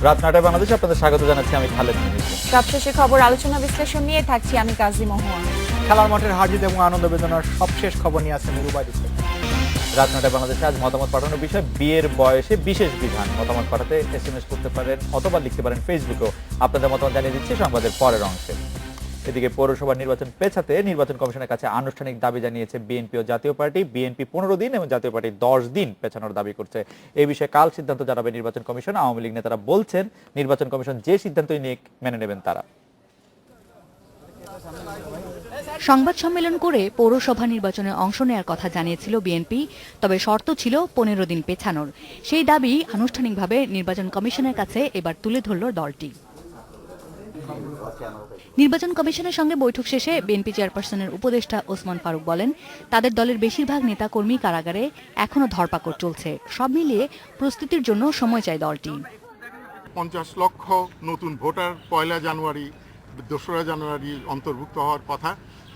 রাত 9টায় বাংলাদেশে আপনাদের স্বাগত জানাচ্ছি আমি খালেদ মিহির। সবশেষে খবর আলোচনা বিশ্লেষণ নিয়ে থাকছি আমি কাজী মহুয়া। খেলার মাঠের হারজিত এবং আনন্দ বেদনার সবশেষ খবর নিয়ে আছেন রুবাই হোসেন। রাত 9টায় বাংলাদেশে আজ মতামত পাঠানোর বিষয় বিয়ের বয়সে বিশেষ বিধান। মতামত পাঠাতে SMS করতে পারেন অথবা লিখতে পারেন ফেসবুকেও। আপনাদের মতামত জানিয়ে দিচ্ছি সংবাদের পরের অংশে। এদিকে পৌরসভা নির্বাচন পেছাতে নির্বাচন কমিশনের কাছে আনুষ্ঠানিক দাবি জানিয়েছে বিএনপি ও জাতীয় পার্টি। বিএনপি 15 দিন এবং জাতীয় পার্টি 10 দিন পেছানোর দাবি করছে। এই বিষয়ে কাল সিদ্ধান্ত জানাবে নির্বাচন কমিশন। আওয়ামী লীগ নেতারা বলছেন নির্বাচন কমিশন যে সিদ্ধান্তই নিয়ে মেনে নেবেন তারা। সংবাদ সম্মেলন করে পৌরসভা নির্বাচনে অংশ নেওয়ার কথা জানিয়েছিল বিএনপি, তবে শর্ত ছিল 15 দিন পেছানোর। সেই দাবি আনুষ্ঠানিকভাবে নির্বাচন কমিশনের কাছে এবার তুলে ধরল দলটি। নির্বাচন কমিশনের সঙ্গে বৈঠক শেষে বিএনপি চেয়ারপারসনের উপদেষ্টা ওসমান ফারুক বলেন, তাদের দলের বেশিরভাগ নেতাকর্মী কারাগারে এখনো ধরপাকড় চলছে। সব মিলিয়ে প্রস্তুতির জন্য সময় চায় দলটি। 50 লক্ষ নতুন ভোটার 1 জানুয়ারি 2 জানুয়ারি অন্তর্ভুক্ত হওয়ার কথা,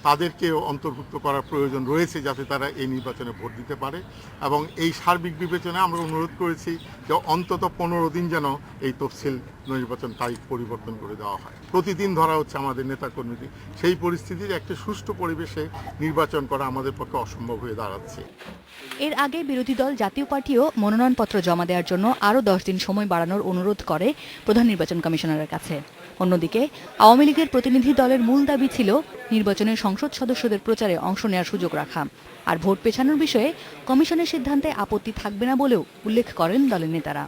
তাদেরকেও অন্তর্ভুক্ত করার প্রয়োজন রয়েছে যাতে তারা এই নির্বাচনে ভোট দিতে পারে। এবং এই সার্বিক বিবেচনায় আমরা অনুরোধ করেছি যে অন্তত 15 দিন যেন এই তফসিল নির্বাচন তারিখ পরিবর্তন করে দেওয়া হয়। প্রতিদিন ধরা হচ্ছে আমাদের নেতাকর্মীদের। সেই পরিস্থিতির একটা সুষ্ঠু পরিবেশে নির্বাচন করা আমাদের পক্ষে অসম্ভব হয়ে দাঁড়াচ্ছে। এর আগে বিরোধী দল জাতীয় পার্টিও মনোনয়নপত্র জমা দেওয়ার জন্য আরও 10 দিন সময় বাড়ানোর অনুরোধ করে প্রধান নির্বাচন কমিশনারের কাছে। অন্যদিকে আওয়ামী লীগের প্রতিনিধি দলের মূল দাবি ছিল নির্বাচনে সংসদ সদস্যদের প্রচারে অংশ নেওয়ার সুযোগ রাখা। আর ভোট পেছানোর বিষয়ে কমিশনের সিদ্ধান্তে আপত্তি থাকবে না বলেও উল্লেখ করেন দলের নেতারা।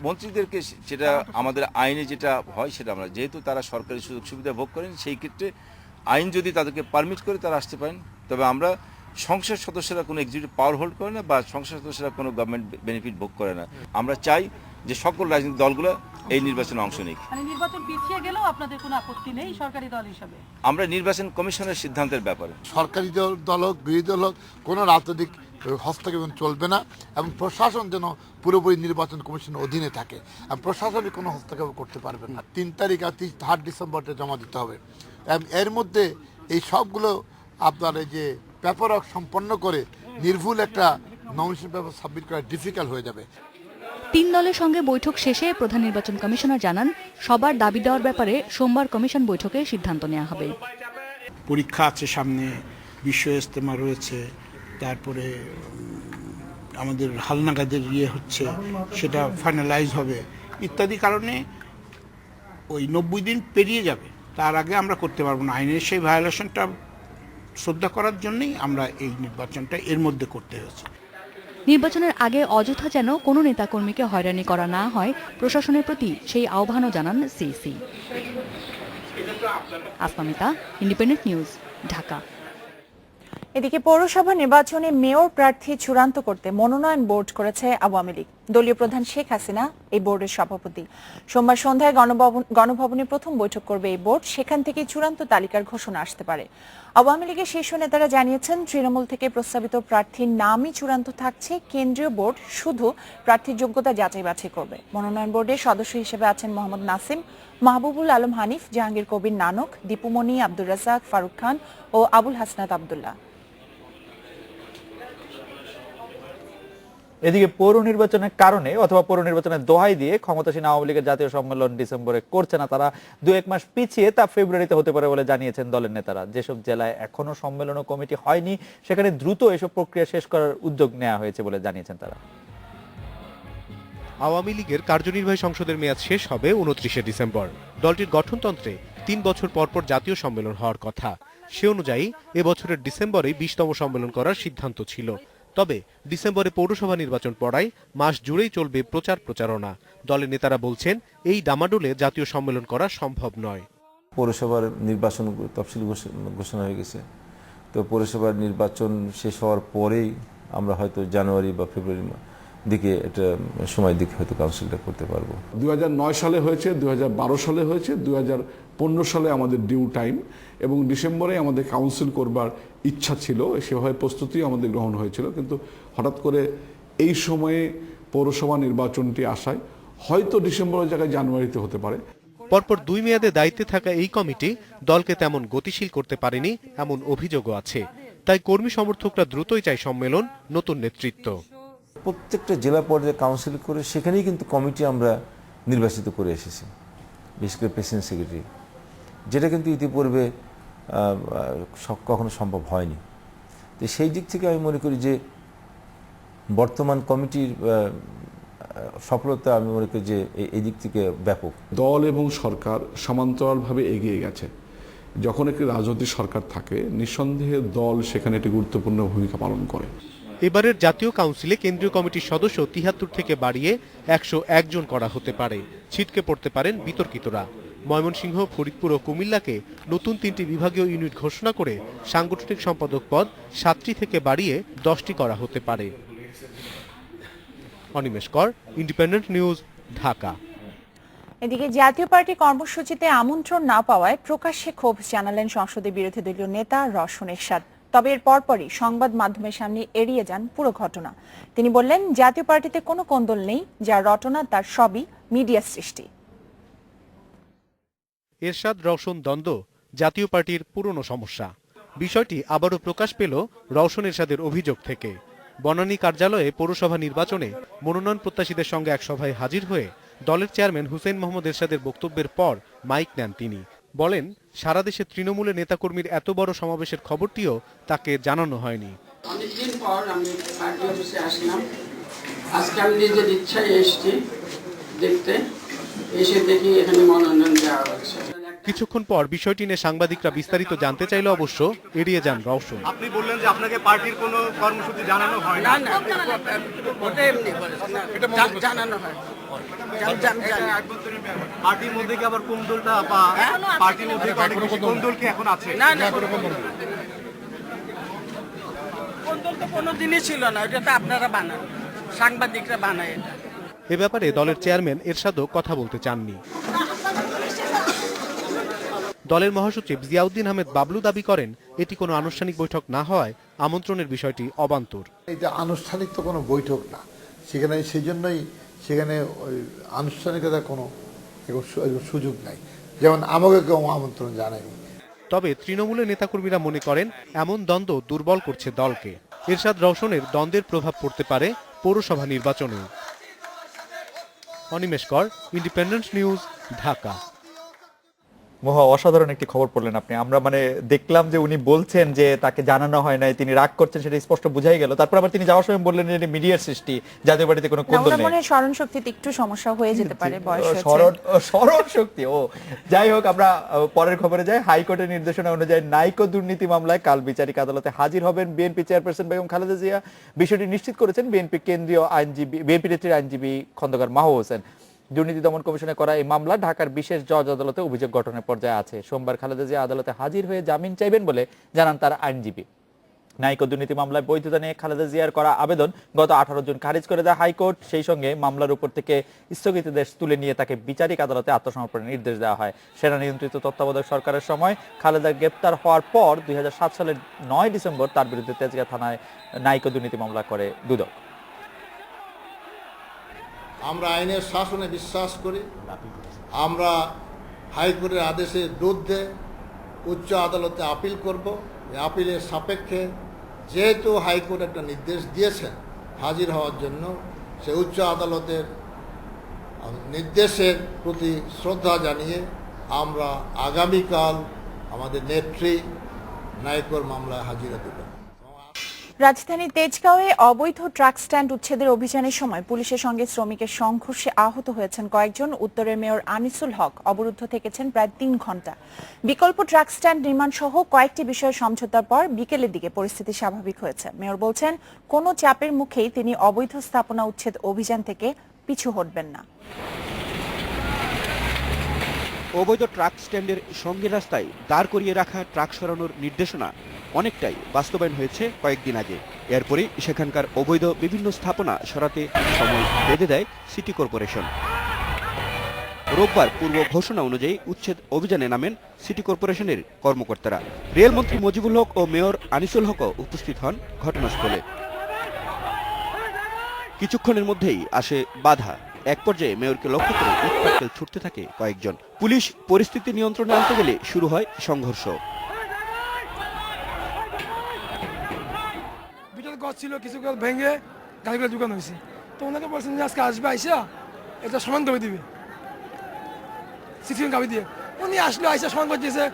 মন্ত্রীদেরকে যেটা আমাদের আইনে যেটা হয় সেটা আমরা, যেহেতু তারা সরকারি সুযোগ সুবিধা ভোগ করেন, সেই ক্ষেত্রে আইন যদি তাদেরকে পারমিট করে তারা আসতে পারেন। তবে আমরা সংসদ সদস্যরা কোনো এক্সিকিউটিভ পাওয়ার হোল্ড করে না বা সংসদ সদস্যরা কোনো গভর্নমেন্ট বেনিফিট ভোগ করে না। আমরা চাই যে সকল রাজনৈতিক দলগুলো এই নির্বাচনে অংশ নিক। নির্বাচন পিছিয়ে গেলেও আপনাদের কোনো আপত্তি নেই সরকারি দল হিসেবে? আমরা নির্বাচন কমিশনের সিদ্ধান্তের ব্যাপারে সরকারি দল হোক বিরোধী দল হোক কোনো রাজনৈতিক হস্তক্ষেপ চলবে না এবং প্রশাসন যেন পুরোপুরি নির্বাচন কমিশনের অধীনে থাকে। আর প্রশাসনে কোনো হস্তক্ষেপ করতে পারবে না। 3 তারিখ আর 3 ডিসেম্বরটা জমা দিতে হবে। এর মধ্যে এই সবগুলো আপনার এই যে পেপারওয়ার্ক সম্পন্ন করে নির্ভুল একটা নমিনেশন পেপার সাবমিট করা ডিফিকাল্ট হয়ে যাবে। 3 দলের সঙ্গে বৈঠক শেষে প্রধান নির্বাচন কমিশনার জানান, সবার দাবি দেওয়ার ব্যাপারে সোমবার কমিশন বৈঠকে সিদ্ধান্ত নেওয়া হবে। পরীক্ষা আছে সামনে, বিশ্ব ইজতেমা রয়েছে, তারপরে আমাদের হালনাগাদের হচ্ছে সেটা ফাইনালাইজ হবে ইত্যাদি কারণে ওই 90 দিন পেরিয়ে যাবে। তার আগে আমরা করতে পারবো না। আইনের সেই ভায়োলেশনটা শ্রদ্ধা করার জন্যই আমরা এই নির্বাচনটা এর মধ্যে করতে হয়েছে। নির্বাচনের আগে অযথা যেন কোনো নেতাকর্মীকে হয়রানি করা না হয়, প্রশাসনের প্রতি সেই আহ্বানও জানান CEC. Asmamita, independent news, Dhaka. এদিকে পৌরসভা নির্বাচনে মেয়র প্রার্থী চূড়ান্ত করতে মনোনয়ন বোর্ড করেছে আওয়ামী লীগ। দলীয় প্রধান শেখ হাসিনা এই বোর্ডের সভাপতি। সোমবার সন্ধ্যায় গণভবনে প্রথম বৈঠক করবে এই বোর্ড। সেখান থেকে চূড়ান্ত তালিকার ঘোষণা আসতে পারে। আওয়ামী লীগের শীর্ষ নেতারা জানিয়েছেন, তৃণমূল থেকে প্রস্তাবিত প্রার্থীর নামই চূড়ান্ত থাকছে। কেন্দ্রীয় বোর্ড শুধু প্রার্থীর যোগ্যতা যাচাই বাছাই করবে। মনোনয়ন বোর্ডের সদস্য হিসেবে আছেন মোহাম্মদ নাসিম, মাহবুবুল আলম হানিফ, জাহাঙ্গীর কবির নানক, দীপুমণি, আব্দুর রাজ্জাক, ফারুক খান ও আবুল হাসনাত আব্দুল্লাহ। এদিকে পৌর নির্বাচনের কারণে অথবা পৌর নির্বাচনের দোহাই দিয়ে ক্ষমতাসীন আওয়ামী লীগের জাতীয় সম্মেলন ডিসেম্বরে করছে না তারা। 2-1 মাস পিছিয়ে তা ফেব্রুয়ারিতে হতে পারে বলে জানিয়েছেন দলের নেতারা। যেসব জেলায় এখনো সম্মেলন কমিটি হয়নি সেখানে দ্রুত এসব প্রক্রিয়া শেষ করার উদ্যোগ নেওয়া হয়েছে বলে জানিয়েছেন তারা। আওয়ামী লীগের কার্যনির্বাহী সংসদের মেয়াদ শেষ হবে 29শে ডিসেম্বর। দলটির গঠনতন্ত্রে 3 বছর পর পর জাতীয় সম্মেলন হওয়ার কথা। সে অনুযায়ী এবছরের ডিসেম্বরে 20তম সম্মেলন করার সিদ্ধান্ত ছিল। তবে ডিসেম্বরে পৌরসভা নির্বাচন পড়ায় মাস জুড়েই চলবে প্রচারণা। দলের নেতারা বলছেন, এই ডামাডোলে জাতীয় সম্মেলন করা সম্ভব নয়। পৌরসভার নির্বাচন তফসিল ঘোষণা হয়ে গেছে, তো পৌরসভার নির্বাচন শেষ হওয়ার পরেই আমরা হয়তো জানুয়ারি বা ফেব্রুয়ারি দিকে এটা সময়ের দিকে হয়তো কাউন্সিলটা করতে পারবো। 2009 সালে হয়েছে, 2012 সালে হয়েছে, 2015 সালে আমাদের ডিউ টাইম এবং ডিসেম্বরে আমাদের কাউন্সিল করবার ইচ্ছা ছিল। সেভাবে প্রস্তুতি আমাদের গ্রহণ হয়েছিল, কিন্তু হঠাৎ করে এই সময়ে পৌরসভা নির্বাচনটি আসায় হয়তো ডিসেম্বরের জায়গায় জানুয়ারিতে হতে পারে। পরপর 2 মেয়াদে দায়িত্বে থাকা এই কমিটি দলকে তেমন গতিশীল করতে পারেনি এমন অভিযোগও আছে। তাই কর্মী সমর্থকরা দ্রুতই চায় সম্মেলন, নতুন নেতৃত্ব। প্রত্যেকটা জেলা পর্যায়ে কাউন্সিল করে সেখানেই কিন্তু কমিটি আমরা নির্বাচিত করে এসেছি, বিশেষ করে প্রেসিডেন্ট সেক্রেটারি, যেটা কিন্তু ইতিপূর্বে কখনো সম্ভব হয়নি। তো সেই দিক থেকে আমি মনে করি যে বর্তমান কমিটির সফলতা আমি মনে করি যে এই দিক থেকে ব্যাপক। দল এবং সরকার সমান্তরালভাবে এগিয়ে গেছে। যখন একটি রাজনৈতিক সরকার থাকে, নিঃসন্দেহে দল সেখানে একটি গুরুত্বপূর্ণ ভূমিকা পালন করে। এবারের জাতীয় কাউন্সিলে কেন্দ্রীয় কমিটির সদস্য ৭৩ থেকে বাড়িয়ে ১০১ জন করা হতে পারে। ছিটকে পড়তে পারেন বিতর্কিতরা। ময়মনসিংহ, ফরিদপুর ও কুমিল্লাকে নতুন 3টি বিভাগীয় ইউনিট ঘোষণা করে সাংগঠনিক সম্পাদক পদ 7টি থেকে বাড়িয়ে 10টি করা হতে পারে। অনিমেষ কর, ইন্ডিপেন্ডেন্ট নিউজ, ঢাকা। এদিকে জাতীয় পার্টি কর্মসূচিতে আমন্ত্রণ না পাওয়ায় প্রকাশ্যে ক্ষোভ জানালেন সংসদে বিরোধী দলীয় নেতা রওশন এরশাদ। তবে এর পরপরই সংবাদ মাধ্যমের সামনে এড়িয়ে যান পুরো ঘটনা। তিনি বললেন, জাতীয় পার্টিতে কোনো কোন্দল নেই, যা রটনা তার সবই মিডিয়া সৃষ্টি। এরশাদ রওশন দ্বন্দ্ব জাতীয় পার্টির পুরনো সমস্যা। বিষয়টি আবারও প্রকাশ পেল রওশন এরশাদের অভিযোগ থেকে। বনানী কার্যালয়ে পৌরসভা নির্বাচনে মনোনয়ন প্রত্যাশীদের সঙ্গে এক সভায় হাজির হয়ে দলের চেয়ারম্যান হুসেইন মোহাম্মদ এরশাদের বক্তব্যের পর মাইক নেন তিনি। বলেন, সারা দেশে তৃণমূলের নেতাকর্মীর এত বড় সমাবেশের খবরটিও তাকে জানানো হয়নি। অনেকদিন পর আমি পার্টি অফিসে আসলাম। আজকে আমি নিজের ইচ্ছায় এসেছি দেখতে, এসে দেখি এখানে মনোনয়ন দেওয়া হচ্ছে। কিছুক্ষণ পর বিষয়টি নিয়ে সাংবাদিকরা বিস্তারিত জানতে চাইলে অবশ্য এড়িয়ে যান রওশন। আপনি বললেন যে আপনাকে পার্টির কোনো কর্মসূচি জানানো হয় না। ওটা এমনি জানানো হয়। পার্টির মধ্যে কি আবার কোন্দলটা বা পার্টির মধ্যে কোন্দল কি এখন আছে? না না, কোন্দল তো কোনোদিনই ছিল না, এটা তো আপনারা বানান, সাংবাদিকরা বানায় এটা। এ ব্যাপারে দলের চেয়ারম্যান এরশাদও কথা বলতে চাননি। দলের মহাসচিব জিয়াউদ্দিন আহমেদ বাবলু দাবি করেন, এটি কোনো আনুষ্ঠানিক বৈঠক না হওয়ায় আমন্ত্রণের বিষয়টি অবান্তর। এটা আনুষ্ঠানিক তো কোনো বৈঠক না, সেখানে সেই জন্যই সেখানে ওই আনুষ্ঠানিকতার কোনো সুযোগ নাই, যেমন আমাকে কেউ আমন্ত্রণ জানায়নি। তবে তৃণমূলের নেতাকর্মীরা মনে করেন এমন দ্বন্দ্ব দুর্বল করছে দলকে। এরশাদ রওশনের দ্বন্দ্বের প্রভাব পড়তে পারে পৌরসভা নির্বাচনে। অনিমেষ কর, ইন্ডিপেন্ডেন্ট নিউজ, ঢাকা। মহা অসাধারণ একটি খবর পড়লেন আপনি। আমরা দেখলাম যে উনি বলছেন যে তাকে জানানো হয় নাই, তিনি রাগ করছেন, সেটা স্পষ্ট বোঝাই গেল। তারপর আবার তিনি যাওয়ার সময় বললেন যে মিডিয়ার সৃষ্টি, জাতীয় পার্টিতে কোনো কোন্দল নেই। মনে স্মরণ শক্তিতে একটু সমস্যা হয়ে যেতে পারে, বয়স হয়েছে। স্মরণ শক্তি। ও যাই হোক, আমরা পরের খবরে যাই। হাইকোর্টের নির্দেশনা অনুযায়ী নাইকো দুর্নীতি মামলায় কাল বিচারিক আদালতে হাজির হবেন বিএনপি চেয়ারপারসন বেগম খালেদা জিয়া। বিষয়টি নিশ্চিত করেছেন বিএনপি কেন্দ্রীয় আইনজীবী, বিএনপি নেত্রীর আইনজীবী খন্দকার মাহবুব হোসেন। দুর্নীতি দমন কমিশনে করা এই মামলা ঢাকার বিশেষ জজ আদালতে অভিযোগ গঠনের পর্যায়ে আছে। সোমবার খালেদা জিয়া আদালতে হাজির হয়ে জামিন চাইবেন বলে জানান তার আইনজীবী। নাইকো দুর্নীতি মামলায় বৈধতা নিয়ে খালেদা জিয়ার করা আবেদন গত 18 জুন খারিজ করে দেয় হাইকোর্ট। সেই সঙ্গে মামলার উপর থেকে স্থগিতাদেশ তুলে নিয়ে তাকে বিচারিক আদালতে আত্মসমর্পণের নির্দেশ দেওয়া হয়। সেনা নিয়ন্ত্রিত তত্ত্বাবধায়ক সরকারের সময় খালেদার গ্রেপ্তার হওয়ার পর 2007 সালের 9 ডিসেম্বর তার বিরুদ্ধে তেজগাঁ থানায় নাইকো দুর্নীতি মামলা করে দুদক। আমরা আইনের শাসনে বিশ্বাস করি। আমরা হাইকোর্টের আদেশের বিরুদ্ধে উচ্চ আদালতে আপিল করব। এই আপিলের সাপেক্ষে যেহেতু হাইকোর্ট একটা নির্দেশ দিয়েছেন হাজির হওয়ার জন্য, সে উচ্চ আদালতের নির্দেশের প্রতি শ্রদ্ধা জানিয়ে আমরা আগামীকাল আমাদের নেত্রী নাইকোর মামলায় হাজিরা দেব। রাজধানীর তেজগাঁওয়ে অবৈধ ট্রাক স্ট্যান্ড উচ্ছেদের অভিযানের সময় পুলিশের সঙ্গে শ্রমিকের সংঘর্ষে আহত হয়েছেন কয়েকজন। উত্তরের মেয়র আনিসুল হক অবরুদ্ধ থেকেছেন প্রায় 3 ঘন্টা। বিকল্প ট্রাক স্ট্যান্ড নির্মাণ সহ কয়েকটি বিষয়ে সমঝোতার পর বিকেলের দিকে পরিস্থিতি স্বাভাবিক হয়েছে। মেয়র বলছেন, কোনো চাপের মুখেই তিনি অবৈধ স্থাপনা উচ্ছেদ অভিযান থেকে পিছু হটবেন না। অবৈধ ট্রাক স্ট্যান্ডের সঙ্গে রাস্তায় দাঁড় করিয়ে রাখা ট্রাক সরানোর নির্দেশনা অনেকটাই বাস্তবায়ন হয়েছে কয়েকদিন আগে। এরপরই সেখানকার অবৈধ বিভিন্ন স্থাপনা সরাতে সময় বেঁধে দেয় সিটি কর্পোরেশন। রোববার পূর্ব ঘোষণা অনুযায়ী উচ্ছেদ অভিযানে নামেন সিটি কর্পোরেশনের কর্মকর্তারা। রেলমন্ত্রী মজিবুল হক ও মেয়র আনিসুল হকও উপস্থিত হন ঘটনাস্থলে। কিছুক্ষণের মধ্যেই আসে বাধা। এক পর্যায়ে মেয়রকে লক্ষ্য করে ইটপাটকেল ছুটতে থাকে কয়েকজন। পুলিশ পরিস্থিতি নিয়ন্ত্রণে আনতে গেলে শুরু হয় সংঘর্ষ। ছিল কিছু ভেঙে গাড়িগুলো দোকান হয়েছে, তো ওনাকে বলছেন যে আজকে আসবে আইসা এটা সমান করে দিবে। সিসিটিভি কাবি দিয়ে উনি আসলে আইসা সংবাদ দিয়েছে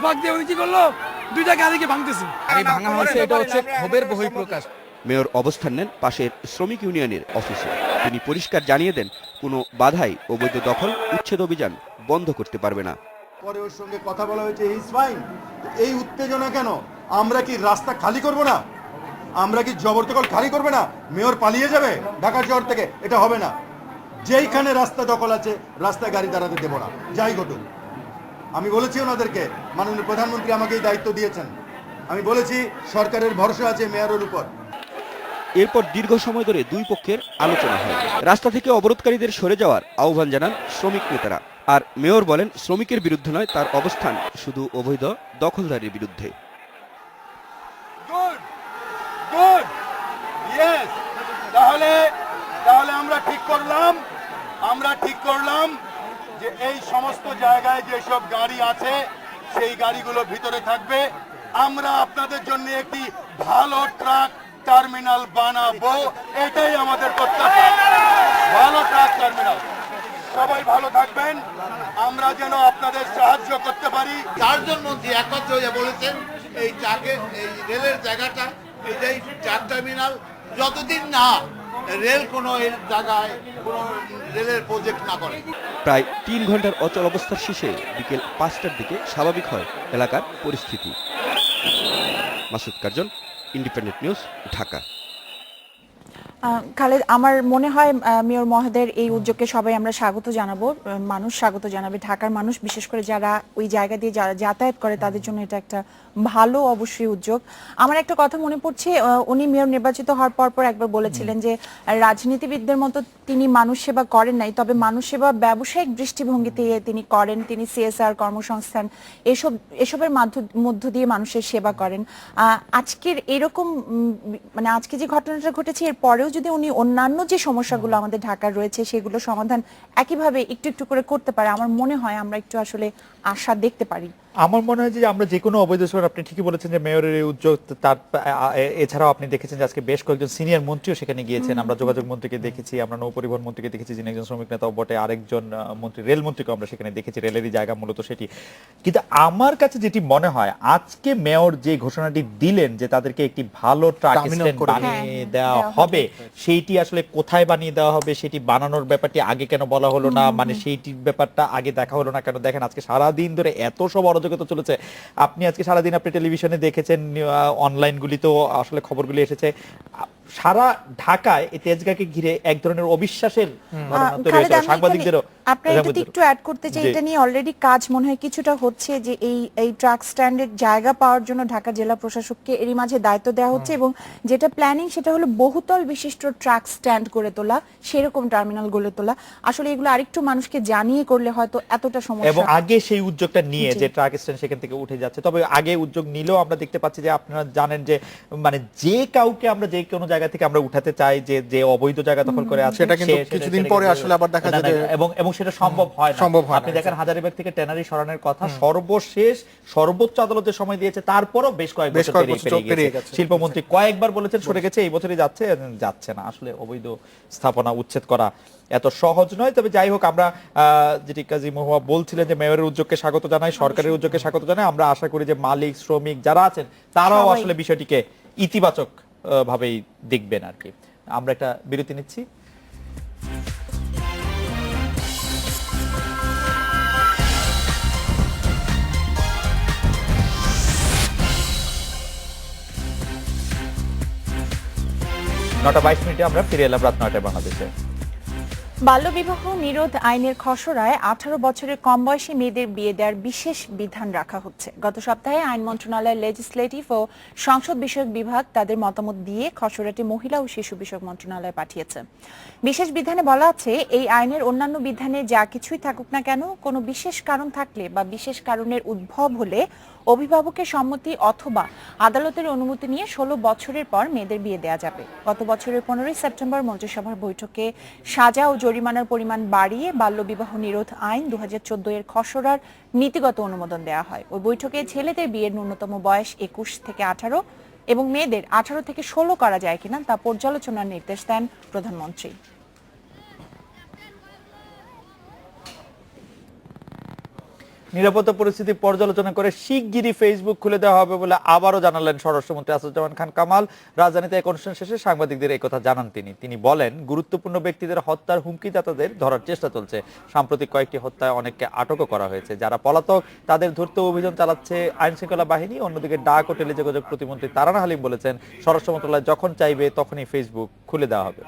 ফাঁক দিয়ে উনি কি করলো 2টা গাড়িকে ভাঙতেছে। ভাঙা হয়েছে, এটা হচ্ছে ক্ষোভের বহিঃপ্রকাশ। মেয়র অবস্থান নেন পাশের শ্রমিক ইউনিয়নের অফিসে। তিনি পরিষ্কার জানিয়ে দেন কোনো বাধাই অবৈধ দখল উচ্ছেদ অভিযান বন্ধ করতে পারবে না। পরে ওর সঙ্গে কথা বলা হয়েছে ইজ ফাইন। এই উত্তেজনা কেন? আমরা কি রাস্তা খালি করব না? আমরা কি জবরদখল খালি করবে না? মেয়র পালিয়ে যাবে ঢাকা শহর থেকে? এটা হবে না। যেইখানে রাস্তা দখল আছে রাস্তায় গাড়ি দাঁড়াতে দেব না, যাই ঘটুক। আমি বলেছি ওনাদেরকে, মাননীয় প্রধানমন্ত্রী আমাকে এই দায়িত্ব দিয়েছেন, আমি বলেছি সরকারের ভরসা আছে মেয়রের উপর। এরপর দীর্ঘ সময় ধরে দুই পক্ষের আলোচনা হয়। রাস্তা থেকে অবরোধকারীদের সরে যাওয়ার আহ্বান জানান শ্রমিক নেতারা। আর মেয়র বলেন শ্রমিকের বিরুদ্ধে নয়, তার অবস্থান শুধু অবৈধ দখলদারির বিরুদ্ধে। তাহলে আমরা ঠিক করলাম যে এই সমস্ত জায়গায় যেসব গাড়ি আছে সেই গাড়িগুলো ভিতরে থাকবে। আমরা আপনাদের জন্য একটি ভালো ট্রাক টার্মিনাল বানাবো, এটাই আমাদের প্রত্যাশা। ভালো ট্রাক টার্মিনাল। সবাই ভালো থাকবেন, আমরা যেন আপনাদের সাহায্য করতে পারি। 4 জন মন্ত্রী একত্র হয়ে বলেছেন এই রেলের জায়গাটা, এই ট্রাক টার্মিনাল যতদিন না রেল কোনো এর জায়গায় কোনো রেলের প্রজেক্ট না করে। প্রায় 3 ঘন্টার অচল অবস্থার শেষে বিকেল 5টার দিকে স্বাভাবিক হয় এলাকার পরিস্থিতি। Masud Curzon, independent news, Dhaka. Khaled, আমার মনে হয় মেয়র মহোদয়ের এই উদ্যোগকে সবাই আমরা স্বাগত জানাবো, মানুষ স্বাগত জানাবে, ঢাকার মানুষ বিশেষ করে যারা ওই জায়গা দিয়ে যারা যাতায়াত করে তাদের জন্য এটা একটা ভালো অবশ্যই উদ্যোগ। আমার একটা কথা মনে পড়ছে, উনি মেয়র নির্বাচিত হওয়ার পর একবার বলেছিলেন যে রাজনীতিবিদদের মতো তিনি মানুষ সেবা করেন নাই, তবে মানুষ সেবা ব্যবসায়িক দৃষ্টিভঙ্গিতে তিনি করেন। তিনি CSR, কর্মসংস্থান এসবের মধ্য দিয়ে মানুষের সেবা করেন। আজকের এরকম মানে আজকে যে ঘটনাটা ঘটেছে এর পরেও যদি উনি অন্যান্য যে সমস্যাগুলো আমাদের ঢাকার রয়েছে সেগুলো সমাধান একইভাবে একটু একটু করে করতে পারে, আমার মনে হয় আমরা একটু আসলে আশা দেখতে পারি। আমার মনে হয় যে আমরা যে কোনো অবৈধ সরকার, আপনি ঠিকই বলেছেন যে মেয়রের এই উদ্যোগ, তার এছাড়াও আপনি দেখেছেন যে আজকে বেশ কয়েকজন সিনিয়র মন্ত্রীও সেখানে গিয়েছেন। আমরা যোগাযোগ মন্ত্রীকে দেখেছি, আমরা নৌপরিবহন মন্ত্রীকে দেখেছি যিনি একজন শ্রমিক নেতাও বটে, আরেকজন মন্ত্রী রেল মন্ত্রীকে আমরা সেখানে দেখেছি, রেলেরই জায়গা মূলত সেটি। কিন্তু আমার কাছে যেটি মনে হয় আজকে মেয়র যে ঘোষণাটি দিলেন যে তাদেরকে একটি ভালো ট্রাক স্ট্যান্ড বানিয়ে দেওয়া হবে, সেইটি আসলে কোথায় বানিয়ে দেওয়া হবে সেটি বানানোর ব্যাপারটি আগে কেন বলা হলো না, মানে সেইটির ব্যাপারটা আগে দেখা হলো না কেন? দেখেন আজকে সারাদিন ধরে এত সব অরাজকতা চলেছে। আপনি আজকে সারাদিন আপনি টেলিভিশনে দেখেছেন, অনলাইনগুলিতেও আসলে খবরগুলি এসেছে, সারা ঢাকায় এই তেজগাঁকে ঘিরে এক ধরনের অবিশ্বাসের সাংবাদিকদেরও। আপনারা যদি একটু অ্যাড করতে চাই, এটা নিয়ে অলরেডি কাজ মনে হয় কিছুটা হচ্ছে, যে এই ট্রাক স্ট্যান্ডের জায়গা পাওয়ার জন্য ঢাকা জেলা প্রশাসককে এরই মাঝে দায়িত্ব দেওয়া হচ্ছে, এবং যেটা প্ল্যানিং সেটা হলো বহুতল বিশিষ্ট ট্রাক স্ট্যান্ড করে তোলা, সেরকম টার্মিনাল গড়ে তোলা। আসলে এগুলো আরেকটু মানুষকে জানিয়ে করলে হয়তো এতটা সমস্যা। এবং আগে সেই উদ্যোগটা নিয়ে যে ট্রাক স্ট্যান্ড সেখান থেকে উঠে যাচ্ছে, তবে আগে উদ্যোগ নিলেও আমরা দেখতে পাচ্ছি যে আপনারা জানেন যে মানে যে কাউকে আমরা যে কোনো জায়গা থেকে আমরা উঠাতে চাই, যে অবৈধ জায়গা দখল করে আছে, সেটা কিন্তু কিছুদিন পরে আসলে আবার দেখা যায় এবং সেটা সম্ভব হয় না। আপনি দেখেন হাজারীবাগ থেকে ট্যানারি সরানোর কথা সর্বশেষ সর্বোচ্চ আদালতের সময় দিয়েছে, তারপরও বেশ কয়েক বছর পেরিয়ে গেছে। শিল্পমন্ত্রী কয়েকবার বলেছেন সরে গেছে, এই বছরই যাচ্ছে না। আসলে অবৈধ স্থাপনা উচ্ছেদ করা এত সহজ নয়। তবে যাই হোক, আমরা যেটি কাজী মহুয়া বলছিলেন যে মেয়রের উদ্যোগকে স্বাগত জানাই, সরকারের উদ্যোগকে স্বাগত জানাই। আমরা আশা করি যে মালিক শ্রমিক যারা আছেন তারাও আসলে বিষয়টিকে ইতিবাচক ভাবেই দেখবেন আর কি। আমরা একটা বিরতি নিচ্ছি। নটা 22 মিনিটে আমরা ফিরে এলাম রাত 9টায় বাংলাদেশে। বাল্যবিবাহ নিরোধ আইনের খসড়ায় 18 বছরের কম বয়সী মেয়েদের বিয়ে দেওয়ার বিশেষ বিধান রাখা হচ্ছে। গত সপ্তাহে আইন মন্ত্রণালয়ের লেজিসলেটিভ ও সংসদ বিষয়ক বিভাগ তাদের মতামত দিয়ে খসড়াটি মহিলা ও শিশু বিষয়ক মন্ত্রণালয়ে পাঠিয়েছে। বিশেষ বিধানে বলা আছে, এই আইনের অন্যান্য বিধানে যা কিছুই থাকুক না কেন, কোনো বিশেষ কারণ থাকলে বা বিশেষ কারণের উদ্ভব হলে অভিভাবকের সম্মতি অথবা আদালতের অনুমতি নিয়ে 16 বছরের পর মেয়েদের বিয়ে দেওয়া যাবে। গত বছরের 15 সেপ্টেম্বর মন্ত্রিসভার বৈঠকে সাজা ও জরিমানার পরিমাণ বাড়িয়ে বাল্যবিবাহ নিরোধ আইন 2014 এর খসড়ার নীতিগত অনুমোদন দেওয়া হয়। ওই বৈঠকে ছেলেদের বিয়ের ন্যূনতম বয়স 21 থেকে 18 এবং মেয়েদের 18 থেকে 16 করা যায় কিনা তা পর্যালোচনার নির্দেশ দেন প্রধানমন্ত্রী। নিরাপত্তা পরিস্থিতি পর্যালোচনা করে শিগগিরই ফেসবুক খুলে দেওয়া হবে বলে আবারও জানালেন স্বরাষ্ট্রমন্ত্রী আসাদুজ্জামান খান কামাল। রাজধানীতে এক অনুষ্ঠান শেষে সাংবাদিকদের এই কথা জানান তিনি বলেন, গুরুত্বপূর্ণ ব্যক্তিদের হত্যার হুমকিদাতাদের ধরার চেষ্টা চলছে। সাম্প্রতিক কয়েকটি হত্যায় অনেককে আটকও করা হয়েছে। যারা পলাতক তাদের ধরতে অভিযান চালাচ্ছে আইন শৃঙ্খলা বাহিনী। অন্যদিকে ডাক ও টেলিযোগাযোগ প্রতিমন্ত্রী তারানা হালিম বলেছেন, স্বরাষ্ট্র মন্ত্রণালয় যখন চাইবে তখনই ফেসবুক খুলে দেওয়া হবে।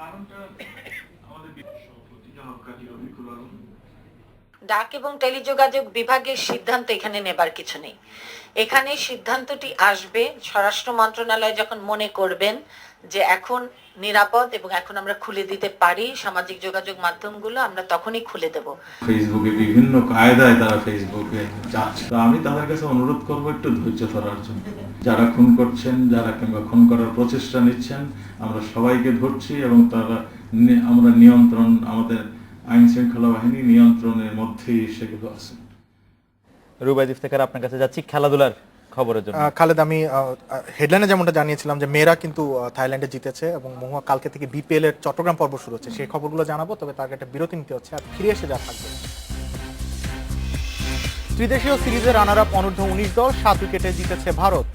ডাক এবং টেলিযোগাযোগ বিভাগের সিদ্ধান্ত এখানে নেবার কিছু নেই। এখানে সিদ্ধান্তটি আসবে স্বরাষ্ট্র মন্ত্রণালয় যখন মনে করবেন যে এখন নিরাপদ এবং এখন আমরা খুলে দিতে পারি সামাজিক যোগাযোগ মাধ্যমগুলো, আমরা তখনই খুলে দেব। ফেসবুকে বিভিন্ন কায়দায় তারা ফেসবুকে যাচ্ছে, তো আমি তাদের কাছে অনুরোধ করবো একটু ধৈর্য ধরার জন্য। যারা খুন করছেন, যারা কিংবা খুন করার প্রচেষ্টা নিচ্ছেন, আমরা সবাইকে ধরছি এবং আমরা নিয়ন্ত্রণ, আমাদের আইন শৃঙ্খলা বাহিনী নিয়ন্ত্রণের মধ্যেই সেগুলো আছে। রুবাইদ ইফতেখার, আপনার কাছে যাচ্ছি খেলাধুলার খবরের জন্য। খালেদ, আমি হেডলাইনে যেমনটা জানিয়েছিলাম যে মেয়েরা কিন্তু থাইল্যান্ডে জিতেছে এবং মহুয়া কালকে থেকে বিপিএল এর চট্টগ্রাম পর্ব শুরু হচ্ছে, সেই খবরগুলো জানাবো। তবে তার একটা বিরতি নিতে হচ্ছে, আর ফিরে এসে যা থাকবে। ত্রিদেশীয় সিরিজের রানার আপ অনূর্ধ্ব 19 দল 7 উইকেটে জিতেছে ভারত।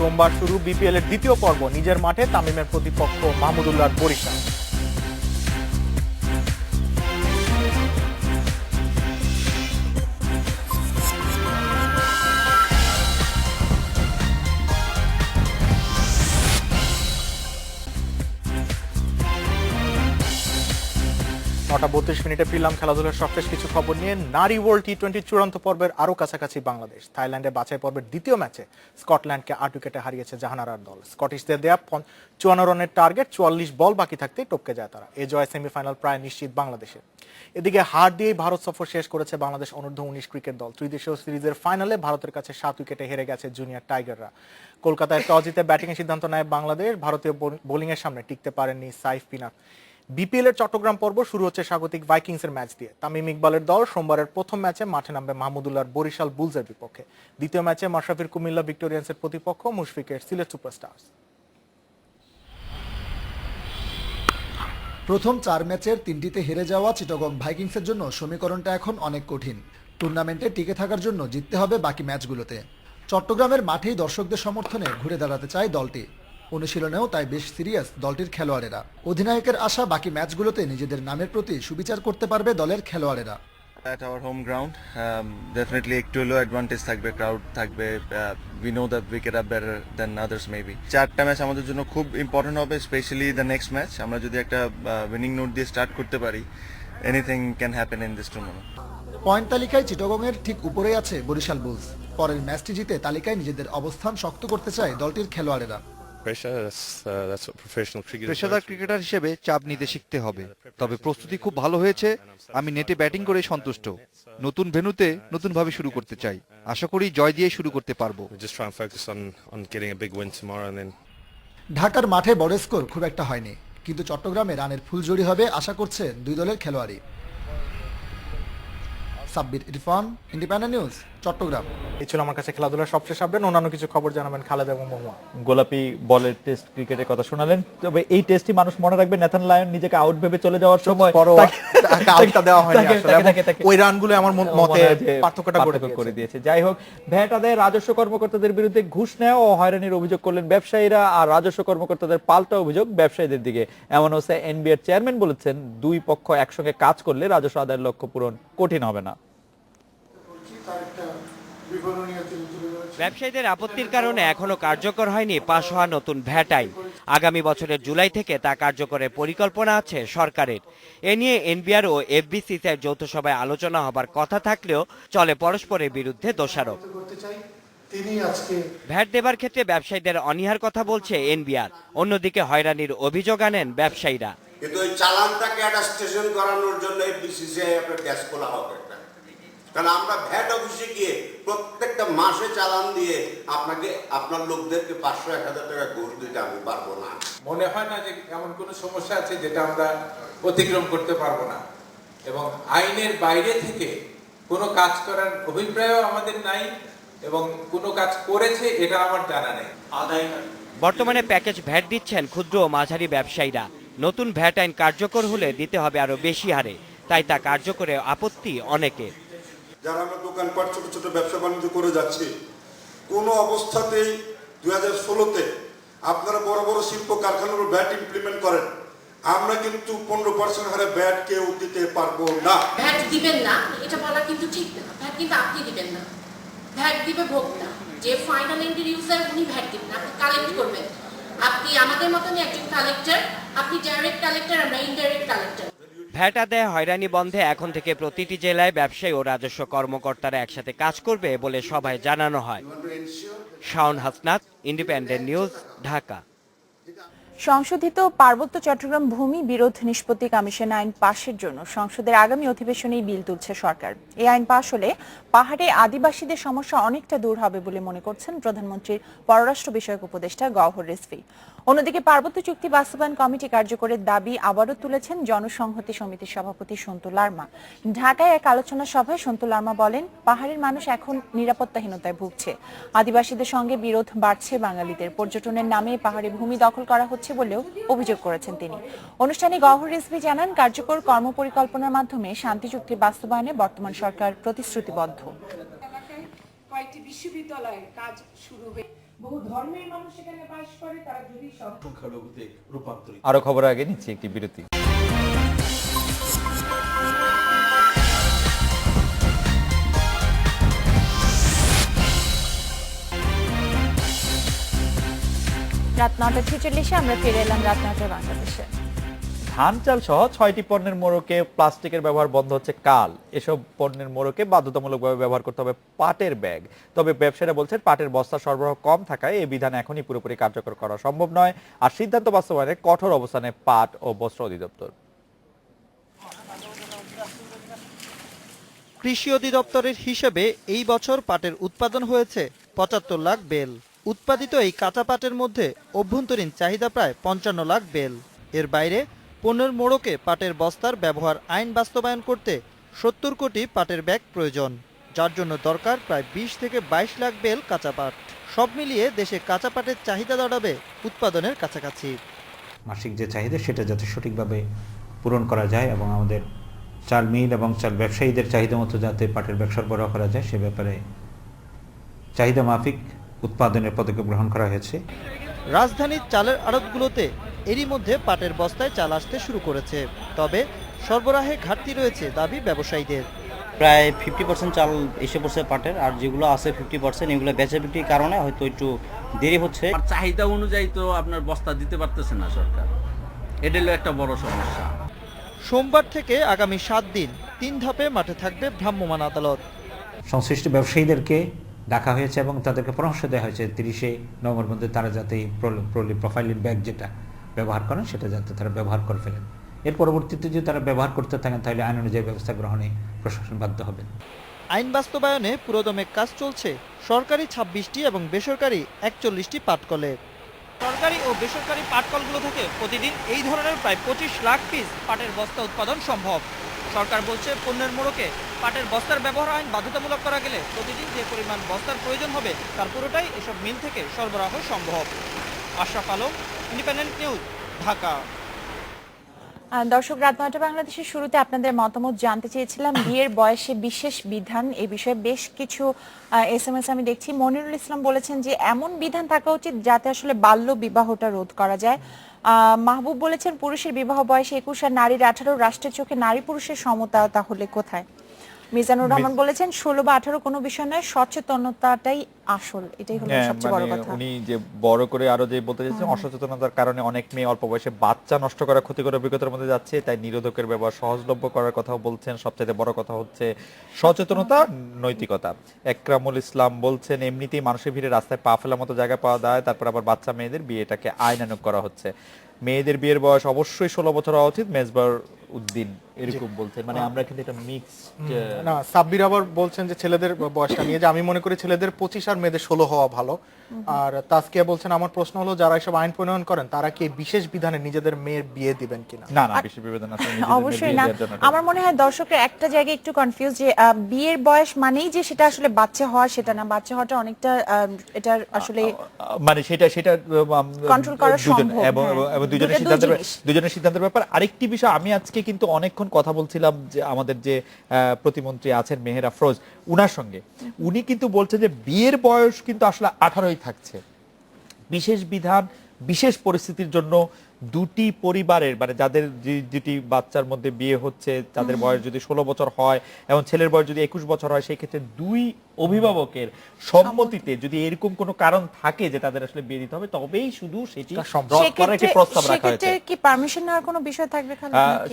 সোমবার শুরু বিপিএল এর দ্বিতীয় পর্ব। নিজের মাঠে তামিমের প্রতিপক্ষ মাহমুদুল্লাহর বরিশাল। নটা 32 মিনিটে ফিরলাম খেলাধুলার সবশেষ কিছু খবর নিয়ে। নারী ওয়ার্ল্ড টি20 চূড়ান্ত পর্বের আরো কাছাকাছি বাংলাদেশ। থাইল্যান্ডে বাছাই পর্বের দ্বিতীয় ম্যাচে স্কটল্যান্ডকে 8 উইকেটে হারিয়েছে জাহানারার দল। স্কটিশদের দেয়া 54 রানের টার্গেট, 44 বল বাকি থাকতে টপকে যায় তারা। এ জয় সেমিফাইনাল প্রায় নিশ্চিত বাংলাদেশের। এদিকে হার দিয়েই ভারত সফর শেষ করেছে বাংলাদেশ অনূর্ধ্ব 19 ক্রিকেট দল। ত্রিদেশীয় সিরিজের ফাইনালে ভারতের কাছে 7 উইকেটে হেরে গেছে জুনিয়র টাইগাররা। কলকাতায় টস জিতে ব্যাটিং এর সিদ্ধান্ত নেয় বাংলাদেশ। ভারতীয় বোলিং এর সামনে টিকতে পারেননি সাইফ পিনাক। বিপিএল এর চট্টগ্রাম পর্ব শুরু হচ্ছে স্বাগতিক ভাইকিংস এর ম্যাচ দিয়ে। তামিম ইকবালের দল সোমবারের প্রথম ম্যাচে মাঠে নামবে মাহমুদুল্লাহর বরিশাল বুলসের বিপক্ষে। দ্বিতীয় ম্যাচে মাশরাফির কুমিল্লা ভিক্টোরিয়ান্সের প্রতিপক্ষ মুশফিকের সিলেট সুপারস্টার্স। প্রথম 4 ম্যাচের 3টিতে হেরে যাওয়া চিটাগং ভাইকিংসের জন্য সমীকরণটা এখন অনেক কঠিন। টুর্নামেন্টে টিকে থাকার জন্য জিততে হবে বাকি ম্যাচগুলোতে। চট্টগ্রামের মাঠেই দর্শকদের সমর্থনে ঘুরে দাঁড়াতে চায় দলটি। অনুশীলনেও তাই বেশ সিরিয়াস দলটির খেলোয়াড়েরা। অধিনায়কের আশা বাকি ম্যাচগুলোতে নিজেদের নামের প্রতি সুবিচার করতে পারবে দলের খেলোয়াড়েরা। At our home ground, definitely একটু হলেও অ্যাডভান্টেজ থাকবে, ক্রাউড থাকবে। We know that we are better than others maybe. 4টা ম্যাচ আমাদের জন্য খুব ইম্পর্টেন্ট হবে, স্পেশালি দ্য নেক্সট ম্যাচ। আমরা যদি একটা উইনিং নোট দিয়ে স্টার্ট করতে পারি, anything can happen in this tournament. Point তালিকায় চিটাগংয়ের ঠিক উপরেই আছে বরিশাল বুলস। পরের ম্যাচটি জিতে তালিকায় নিজেদের অবস্থান শক্ত করতে চায় দলটির খেলোয়াড়েরা। পেশাদার ক্রিকেটার হিসেবে চাপ নিতে শিখতে হবে, তবে প্রস্তুতি খুব ভালো হয়েছে। আমি নেটে ব্যাটিং করে সন্তুষ্ট। নতুন ভেন্যুতে নতুনভাবে শুরু করতে চাই। আশা করি জয় দিয়ে শুরু করতে পারবো। ঢাকার মাঠে বড় স্কোর খুব একটা হয়নি, কিন্তু চট্টগ্রামে রানের ফুলঝড়ি হবে আশা করছেন দুই দলের খেলোয়াড়ই। Sabbir Irfan, independent news, Chattogram. এই ছিল আমার কাছে খেলাধুলার সবশেষ আপডেট। অন্যান্য কিছু খবর জানাবেন খালেদ এবং মহুয়া। গোলাপি বলের টেস্ট ক্রিকেটের কথা শোনালেন। তবে এই টেস্টই মানুষ মনে রাখবে ন্যাথান লায়ন নিজেকে আউট ভেবে চলে যাওয়ার সময় আউটটা দেওয়া হয়নি আসলে। ওই রানগুলো আমার মতে পার্থক্যটা করে দিয়েছে। যাই হোক, ভ্যাট আদায়ে রাজস্ব কর্মকর্তাদের বিরুদ্ধে ঘুষ নেওয়া ও হয়রানির অভিযোগ করলেন ব্যবসায়ীরা, আর রাজস্ব কর্মকর্তাদের পাল্টা অভিযোগ ব্যবসায়ীদের দিকে। এমন হচ্ছে এনবিআর চেয়ারম্যান বলেছেন, দুই পক্ষ একসঙ্গে কাজ করলে রাজস্ব আদায়ের লক্ষ্য পূরণ কঠিন হবে না। ব্যবসায়ীদের আপত্তির কারণে এখনো কার্যকর হয়নি পাশ হওয়া নতুন ভ্যাট আইন। আগামী বছরের জুলাই থেকে তা কার্যকরের পরিকল্পনা আছে সরকারের। এ নিয়ে এনবিআর ও এফবিসিসিআই যৌথ সভায় আলোচনা হবার কথা থাকলেও চলে পরস্পরের বিরুদ্ধে দোষারোপ। ভ্যাট দেবার ক্ষেত্রে ব্যবসায়ীদের অনীহার কথা বলছে এনবিআর। অন্যদিকে হয়রানির অভিযোগ আনেন ব্যবসায়ীরা। কিন্তু ওই চালানটাকে একটা স্টেশন করানোর জন্য এফবিসিসিআই একটা ড্যাশ খোলা হবে। কারণ আমরা ভ্যাট অফিসে গিয়ে প্রত্যেকটা মাসে চালান দিয়ে আপনাকে আপনার লোকদেরকে 500-1000 টাকা ঘুষ দিতে আমি পারবো না। মনে হয় না যে এমন কোনো সমস্যা আছে যেটা আমরা অতিক্রম করতে পারবো না, এবং আইনের বাইরে থেকে কোনো কাজ করার অভিপ্রায়ও আমাদের নাই, এবং কোনো কাজ করেছে এটা আমার জানা নেই। বর্তমানে প্যাকেজ ভ্যাট দিচ্ছেন ক্ষুদ্র ও মাঝারি ব্যবসায়ীরা। নতুন ভ্যাট আইন কার্যকর হলে দিতে হবে আরো বেশি হারে, তাই তা কার্যকরে আপত্তি অনেকের। যারা আমরা দোকানপাট ছোট ছোট ব্যবসা বাণিজ্য করে যাচ্ছি, কোনো অবস্থাতেই 2016-তে আপনারা বড় বড় শিল্প কারখানার ব্যাট ইমপ্লিমেন্ট করেন, আমরা কিন্তু 15% হারে ব্যাট কেউ দিতে পারবো না। ভ্যাট দিবেন না এটা বলা কিন্তু ঠিক না। ভ্যাট কিন্তু আপনি দিবেন না, ভ্যাট দিবে ভোক্তা, যে ফাইনাল এন্ড ইউজার উনি ভ্যাট দিবেন, আপনি কালেক্ট করবেন। আপনি আমাদের মতনই একজন কালেক্টর, আপনি ডাইরেক্ট কালেক্টর, আমরা ইনডাইরেক্ট কালেক্টর। ভ্যাট আদায় হয়রানি বন্ধে এখন থেকে প্রতিটি জেলায় ব্যবসায়ী ও রাজস্ব কর্মকর্তারা একসাথে কাজ করবে বলে সভায় জানানো হয়। Shaon Hasnat, independent news, Dhaka. সংশোধিত পার্বত্য চট্টগ্রাম ভূমি বিরোধ নিষ্পত্তি কমিশন আইন পাশের জন্য সংসদের আগামী অধিবেশনেই বিল তুলছে সরকার। এই আইন পাশ হলে পাহাড়ে আদিবাসীদের সমস্যা অনেকটা দূর হবে বলে মনে করছেন প্রধানমন্ত্রীর পররাষ্ট্র বিষয়ক উপদেষ্টা গওহর রিজভী। অন্যদিকে পার্বত্য চুক্তি বাস্তবায়ন কমিটি কার্যকরের দাবি আবারও তুলেছেন জনসংহতি সমিতির সভাপতি সন্তু লারমা। ঢাকায় এক আলোচনা সভায় সন্তু লারমা বলেন, পাহাড়ের মানুষ এখন নিরাপত্তাহীনতায় ভুগছে। আদিবাসীদের সঙ্গে বিরোধ বাড়ছে বাঙালিদের। পর্যটনের নামে পাহাড়ে ভূমি দখল করা হচ্ছে বলেও অভিযোগ করেছেন তিনি। অনুষ্ঠানে গওহর রিজভী জানান, কার্যকর কর্মপরিকল্পনার মাধ্যমে শান্তি চুক্তি বাস্তবায়নে বর্তমান সরকার প্রতিশ্রুতিবদ্ধ। কয়েকটি বিশ্ববিদ্যালয়ের কাজ শুরু হয়ে বহু ধর্মের মানুষ এখানে বাস করে, তারা যদি সংখ্যালঘুতে রূপান্তরিত। আরো খবর আগে নিচ্ছি একটি বিরতি। রাত 9:46 আমরা ফিরে এলাম রাত 9টায় বাংলাদেশে। ধান চাল সহ 6টি পণ্যের মোড়কে প্লাস্টিকের ব্যবহার বন্ধ হচ্ছে কাল। এসব পণ্যের মোড়কে বাধ্যতামূলকভাবে ব্যবহার করতে হবে পাটের ব্যাগ। তবে ব্যবসায়ীরা বলছেন, পাটের বস্তা সরবরাহ কম থাকায় এই বিধান এখনই পুরোপুরি কার্যকর করা সম্ভব নয়। আর সিদ্ধান্ত বাস্তবায়নে কঠোর অবস্থানে পাট ও বস্ত্র অধিদপ্তর। কৃষি অধিদপ্তরের হিসেবে এই বছর পাটের উৎপাদন হয়েছে 75 লাখ বেল। উৎপাদিত এই কাঁচা পাটের মধ্যে অভ্যন্তরীণ চাহিদা প্রায় 55 লাখ বেল। এর বাইরে পণ্যের মোড়কে পাটের বস্তার ব্যবহার আইন বাস্তবায়ন করতে 70 কোটি পাটের ব্যাগ প্রয়োজন, যার জন্য দরকার প্রায় 20 থেকে 22 লাখ বেল কাঁচা পাট। সব মিলিয়ে দেশে কাঁচা পাটের চাহিদা দাঁড়াবে উৎপাদনের কাছাকাছি। মাসিক যে চাহিদা সেটা যাতে সঠিকভাবে পূরণ করা যায় এবং আমাদের চাল মিল এবং চাল ব্যবসায়ীদের চাহিদা মতো যাতে পাটের ব্যাগ সরবরাহ করা যায় সে ব্যাপারে চাহিদা মাফিক উৎপাদনের পদক্ষেপ গ্রহণ করা হয়েছে। রাজধানীর চালের আড়তগুলোতে এরই মধ্যে পাটের বস্তায় চাল আসতে শুরু করেছে। তবে সরবরাহে ঘাটতি রয়েছে দাবি ব্যবসায়ীদের। প্রায় 50% চাল এসে পড়ছে পাটের, আর যেগুলো আছে 50% এগুলো বেচা বিক্রির কারণে হয়তো একটু দেরি হচ্ছে। চাহিদা অনুযায়ী তো আপনার বস্তা দিতে পারতেছে না সরকার, এটা হলো একটা বড় সমস্যা। সোমবার থেকে আগামী 7 দিন 3 ধাপে মাঠে থাকবে ভ্রাম্যমাণ আদালত। সংশ্লিষ্ট ব্যবসায়ীদেরকে ডাকা হয়েছে এবং তাদেরকে পরামর্শ দেওয়া হয়েছে 30 নভেম্বর মধ্যে তারা যাতে প্রোফাইলিং ব্যাগ যেটা ব্যবহার করেন সেটা যাতে তারা ব্যবহার করে ফেলেন। এর পরবর্তীতে যদি তারা ব্যবহার করতে থাকেন তাহলে আইন অনুযায়ী ব্যবস্থা গ্রহণে প্রশাসন বাধ্য হবে। আইন বাস্তবায়নে পুরোদমে কাজ চলছে সরকারি 26টি এবং বেসরকারি 41টি পাটকলে। সরকারি ও বেসরকারি পাটকলগুলো থেকে প্রতিদিন এই ধরনের প্রায় 25 লাখ পিস পাটের বস্তা উৎপাদন সম্ভব। সরকার বলছে, পণ্যের মোড়কে পাটের বস্তার ব্যবহার আইন বাধ্যতামূলক করা গেলে প্রতিদিন যে পরিমাণ বস্তার প্রয়োজন হবে তার পুরোটাই এসব মিল থেকে সরবরাহ সম্ভব। Ashraf Alam, independent news, Dhaka. দর্শক, রাত 9টা বাংলাদেশের শুরুতে আপনাদের মতামত জানতে চেয়েছিলাম বিয়ের বয়সে বিশেষ বিধান, এই বিষয়ে বেশ কিছু SMS আমি দেখছি। মনিরুল ইসলাম বলেছেন যে এমন বিধান থাকা উচিত যাতে আসলে বাল্য বিবাহটা রোধ করা যায়। মাহবুব বলেছেন, পুরুষের বিবাহ বয়সে 21 আর নারীর 18, রাষ্ট্রের চোখে নারী পুরুষের সমতা তাহলে কোথায়? মিজানুর রহমান বলেছেন 16 বা 18 কোনো বিষয় নয়, সচেতনতাটাই আসল, এটাই হলো সবচেয়ে বড় কথা। উনি যে বড় করে আরো যে বলতে চাইছেন, অসচেতনতার কারণে অনেক মেয়ে অল্প বয়সে বাচ্চা নষ্ট করা ক্ষতিকর অভিজ্ঞতার মধ্যে যাচ্ছে, তাই নিরোধকের ব্যবহার সহজলভ্য করার কথাও বলছেন। সবচেয়ে বড় কথা হচ্ছে সচেতনতা, নৈতিকতা। একরামুল ইসলাম বলছেন, এমনিতেই মানুষের ভিড়ে রাস্তায় পা ফেলার মতো জায়গা পাওয়া যায়, তারপর আবার বাচ্চা মেয়েদের বিয়েটাকে আইনানুগ করা হচ্ছে। মেয়েদের বিয়ের বয়স অবশ্যই 16 বছর হওয়া উচিত। মেজবার উদ্দিন এরকম বলছেন, মানে আমরা কিন্তু এটা মিক্সড। না, সাব্বির আবার বলছেন যে ছেলেদের বয়সটা নিয়ে, যে আমি মনে করি ছেলেদের 25 আর মেয়েদের 16 হওয়া ভালো। আর তাসকিয়া বলছেন আমার প্রশ্ন হলো যারা এসব আইন প্রণয়ন করেন তারা কি বিশেষ বিধানে নিজেদের মেয়ের বিয়ে দিবেন কিনা? না না, বিশেষ বিধান আছে অবশ্যই না। আমার মনে হয় দর্শকরা একটা জায়গায় একটু কনফিউজ, যে বিয়ের বয়স মানেই যে সেটা আসলে বাচ্চা হওয়া, সেটা না। বাচ্চা হওয়াটা অনেকটা এটা আসলে মানে সেটা কন্ট্রোল করা সম্ভব, এবং দুজনের সিদ্ধান্তের ব্যাপার। আরেকটি বিষয়, আমি আজকে কিন্তু অনেকক্ষণ কথা বলছিলাম যে আমাদের যে প্রতিমন্ত্রী আছেন মেহের আফরোজ, উনার সঙ্গে। উনি কিন্তু বলছেন যে বিয়ের বয়স কিন্তু আসলে 18ই থাকছে। বিশেষ বিধান বিশেষ পরিস্থিতির জন্য দুটি পরিবারের, মানে যাদের দুটি বাচ্চার মধ্যে বিয়ে হচ্ছে, তাদের বয়স যদি 16 বছর হয় এবং ছেলের বয়স যদি 21 বছর হয়, সেই ক্ষেত্রে দুই অভিভাবকের সম্মতিতে যদি এরকম কোনো কারণ থাকে যে তাদের আসলে বিয়ে দিতে হবে, তবেই শুধু সেটি রদ করার একটি প্রস্তাব রাখা হয়েছে। কি পারমিশন নেওয়ার কোনো বিষয় থাকবে?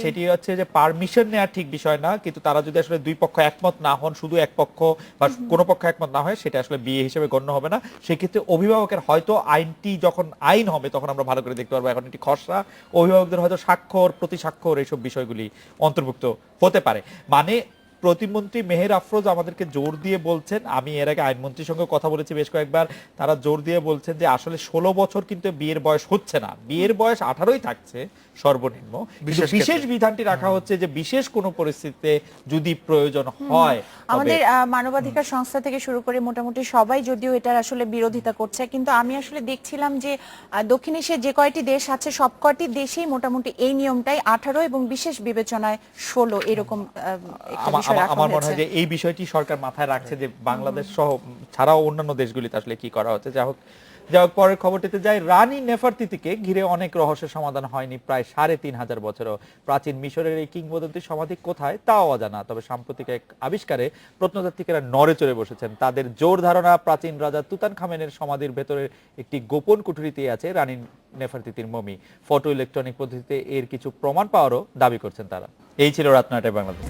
সেটি হচ্ছে যে পারমিশন নেওয়ার ঠিক বিষয় না, কিন্তু তারা যদি আসলে দুই পক্ষ একমত না হন, শুধু এক পক্ষ বা কোনো পক্ষ একমত না হয়, সেটা আসলে বিয়ে হিসেবে গণ্য হবে না। সেক্ষেত্রে অভিভাবকের হয়তো আইনটি যখন আইন হবে তখন আমরা ভালো করে দেখতে পারবো। এখন এটি খসড়া, অভিভাবকদের হয়তো স্বাক্ষর, প্রতি স্বাক্ষর, এইসব বিষয়গুলি অন্তর্ভুক্ত হতে পারে। মানে প্রতিমন্ত্রী মেহের আফরোজ আমাদেরকে জোর দিয়ে বলছেন, আমি এর আগে আইনমন্ত্রীর সঙ্গে কথা বলেছি বেশ কয়েকবার, তারা জোর দিয়ে বলছেন যে আসলে 16 বছর কিন্তু বিয়ের বয়স হচ্ছে না, বিয়ের বয়স 18ই থাকছে সর্বনিম্ন। বিশেষ বিধানটি রাখা হচ্ছে যে বিশেষ কোনো পরিস্থিতিতে যদি প্রয়োজন হয়। আমাদের মানবাধিকার সংস্থা থেকে শুরু করে মোটামুটি সবাই যদিও এটার আসলে বিরোধিতা করছে, কিন্তু আমি আসলে দেখছিলাম যে দক্ষিণ এশিয়ার যে কয়টি দেশ আছে সব কয়টি দেশেই মোটামুটি এই নিয়মটাই 18 এবং বিশেষ বিবেচনায় 16 এরকম একটা বিষয় রাখা হয়েছে। আমার মনে হয় যে এই বিষয়টি সরকার মাথায় রাখছে যে বাংলাদেশ সহ ছাড়াও অন্যান্য দেশগুলিতে আসলে কি করা হচ্ছে। যাই হোক, পরের খবরটিতে যাই। রানী নেফারতিতিকে ঘিরে অনেক রহস্যের সমাধান হয়নি প্রায় 3500 বছরও। প্রাচীন মিশরের এই কিংবদন্তির সমাধি কোথায় তাও অজানা। তবে সাম্প্রতিক এক আবিষ্কারে প্রত্নতাত্ত্বিকেরা নড়ে চড়ে বসেছেন। তাদের জোর ধারণা প্রাচীন রাজা তুতানখামেনের সমাধির ভেতরের একটি গোপন কুঠুরিতে আছে রানী নেফারতিতির মমি। ফটো ইলেকট্রনিক পদ্ধতিতে এর কিছু প্রমাণ পাওয়ারও দাবি করছেন তারা। এই ছিল রাত 9টায় বাংলাদেশ।